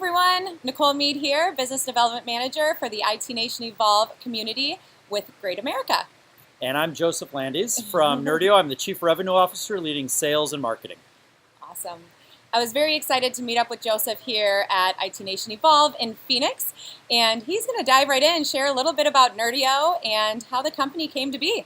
everyone, Nicole Mead here, Business Development Manager for the IT Nation Evolve community with Great America. And I'm Joseph Landis from Nerdio. I'm the Chief Revenue Officer leading sales and marketing. Awesome. I was very excited to meet up with Joseph here at IT Nation Evolve in Phoenix, and he's going to dive right in and share a little bit about Nerdio and how the company came to be.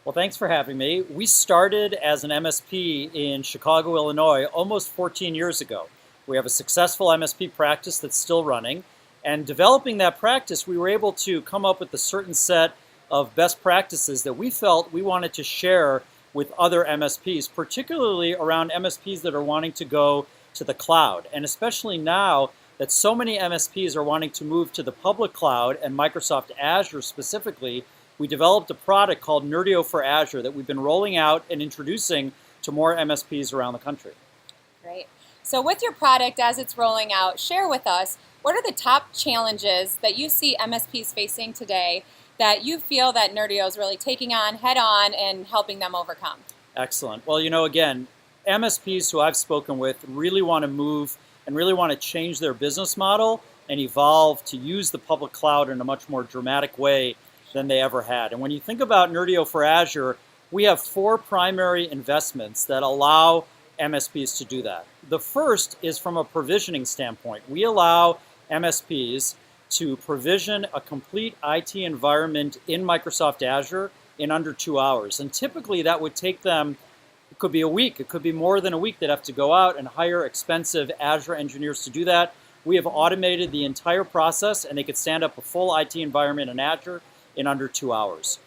Well, thanks for having me. We started as an MSP in Chicago, Illinois, almost 14 years ago. We have a successful MSP practice that's still running, and developing that practice, we were able to come up with a certain set of best practices that we felt we wanted to share with other MSPs, particularly around MSPs that are wanting to go to the cloud. And especially now that so many MSPs are wanting to move to the public cloud and Microsoft Azure specifically, we developed a product called Nerdio for Azure that we've been rolling out and introducing to more MSPs around the country. Great. So with your product as it's rolling out, share with us, what are the top challenges that you see MSPs facing today that you feel that Nerdio is really taking on head on and helping them overcome? Excellent. Well, again, MSPs who I've spoken with really want to move and really want to change their business model and evolve to use the public cloud in a much more dramatic way than they ever had. And when you think about Nerdio for Azure, we have four primary investments that allow MSPs to do that. The first is from a provisioning standpoint. We allow MSPs to provision a complete IT environment in Microsoft Azure in under 2 hours. And typically that would take them, it could be a week, it could be more than a week. They'd have to go out and hire expensive Azure engineers to do that. We have automated the entire process and they could stand up a full IT environment in Azure in under 2 hours.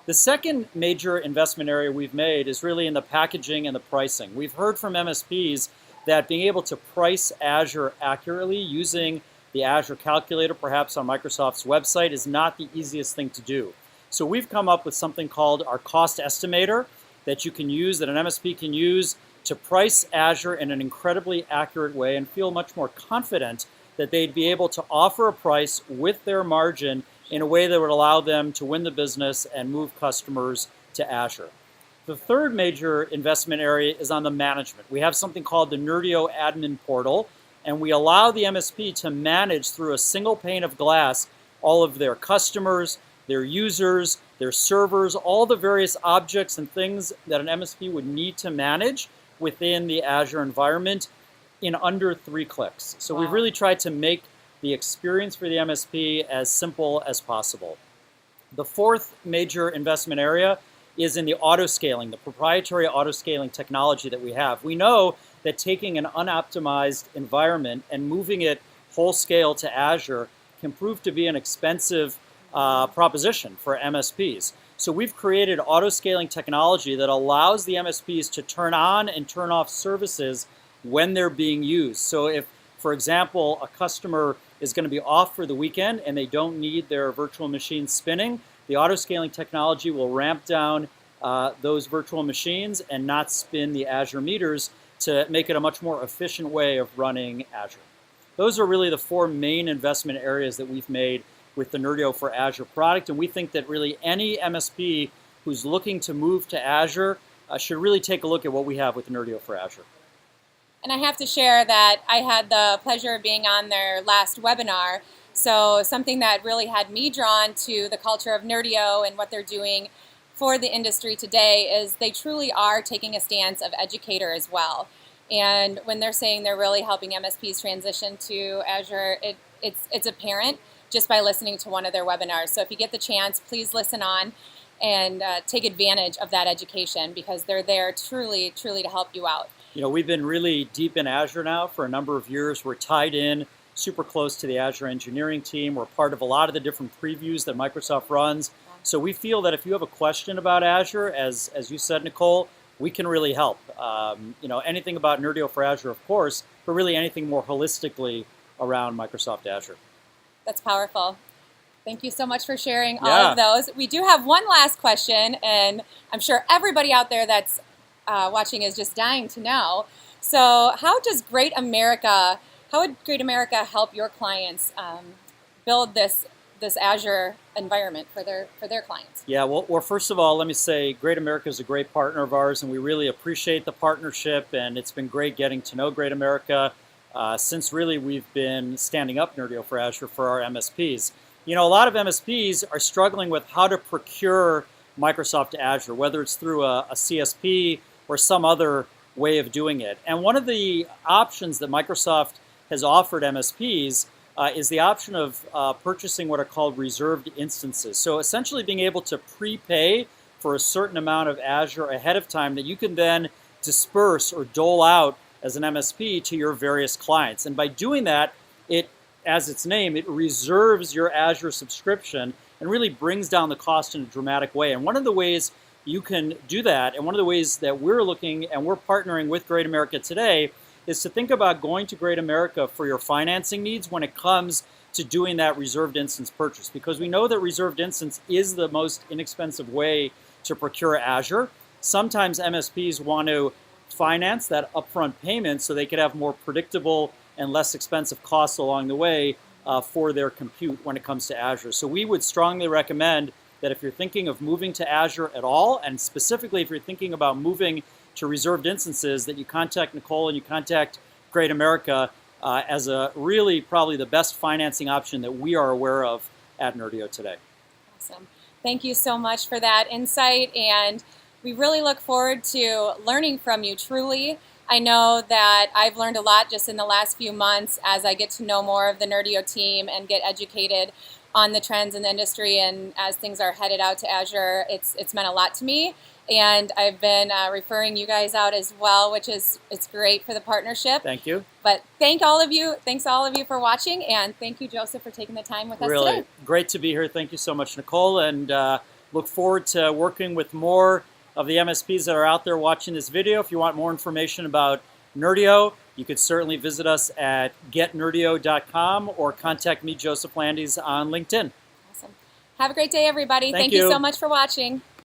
The second major investment area we've made is really in the packaging and the pricing. We've heard from MSPs that being able to price Azure accurately using the Azure calculator, perhaps on Microsoft's website, is not the easiest thing to do. So we've come up with something called our cost estimator that you can use, that an MSP can use to price Azure in an incredibly accurate way and feel much more confident that they'd be able to offer a price with their margin in a way that would allow them to win the business and move customers to Azure. The third major investment area is on the management. We have something called the Nerdio Admin Portal, and we allow the MSP to manage through a single pane of glass all of their customers, their users, their servers, all the various objects and things that an MSP would need to manage within the Azure environment in under 3 clicks. So We've really tried to make the experience for the MSP as simple as possible. The fourth major investment area is in the auto-scaling, the proprietary auto-scaling technology that we have. We know that taking an unoptimized environment and moving it whole scale to Azure can prove to be an expensive proposition for MSPs. So we've created auto-scaling technology that allows the MSPs to turn on and turn off services when they're being used. So if, for example, a customer is going to be off for the weekend and they don't need their virtual machines spinning, the auto-scaling technology will ramp down those virtual machines and not spin the Azure meters to make it a much more efficient way of running Azure. Those are really the four main investment areas that we've made with the Nerdio for Azure product, and we think that really any MSP who's looking to move to Azure should really take a look at what we have with Nerdio for Azure. And I have to share that I had the pleasure of being on their last webinar. So something that really had me drawn to the culture of Nerdio and what they're doing for the industry today is they truly are taking a stance of educator as well. And when they're saying they're really helping MSPs transition to Azure, it's apparent just by listening to one of their webinars. So if you get the chance, please listen on and take advantage of that education because they're there truly to help you out. We've been really deep in Azure now for a number of years. We're tied in super close to the Azure engineering team. We're part of a lot of the different previews that Microsoft runs. So we feel that if you have a question about Azure, as you said, Nicole, we can really help. Anything about Nerdio for Azure, of course, but really anything more holistically around Microsoft Azure. That's powerful. Thank you so much for sharing all of those. We do have one last question, and I'm sure everybody out there that's watching is just dying to know. So how would Great America help your clients build this Azure environment for their clients? Yeah, well, first of all, let me say Great America is a great partner of ours, and we really appreciate the partnership, and it's been great getting to know Great America. since really we've been standing up Nerdio for Azure for our MSPs. You know, a lot of MSPs are struggling with how to procure Microsoft Azure, whether it's through a CSP or some other way of doing it. And one of the options that Microsoft has offered MSPs is the option of purchasing what are called reserved instances. So essentially being able to prepay for a certain amount of Azure ahead of time that you can then disperse or dole out as an MSP to your various clients. And by doing that, it, as its name, it reserves your Azure subscription and really brings down the cost in a dramatic way. And one of the ways you can do that, and one of the ways that we're looking and we're partnering with Great America today, is to think about going to Great America for your financing needs when it comes to doing that reserved instance purchase. Because we know that reserved instance is the most inexpensive way to procure Azure. Sometimes MSPs want to finance that upfront payment so they could have more predictable and less expensive costs along the way for their compute when it comes to Azure. So we would strongly recommend that if you're thinking of moving to Azure at all, and specifically if you're thinking about moving to reserved instances, that you contact Nicole and you contact Great America as a really probably the best financing option that we are aware of at Nerdio today. Awesome. Thank you so much for that insight, and we really look forward to learning from you, truly. I know that I've learned a lot just in the last few months as I get to know more of the Nerdio team and get educated on the trends in the industry, and as things are headed out to Azure, it's meant a lot to me. And I've been referring you guys out as well, which is it's great for the partnership. Thank you. But thanks all of you for watching, and thank you, Joseph, for taking the time with us today. Really great to be here. Thank you so much, Nicole, and look forward to working with more of the MSPs that are out there watching this video. If you want more information about Nerdio, you could certainly visit us at getnerdio.com or contact me, Joseph Landis, on LinkedIn. Awesome. Have a great day, everybody. Thank you so much for watching.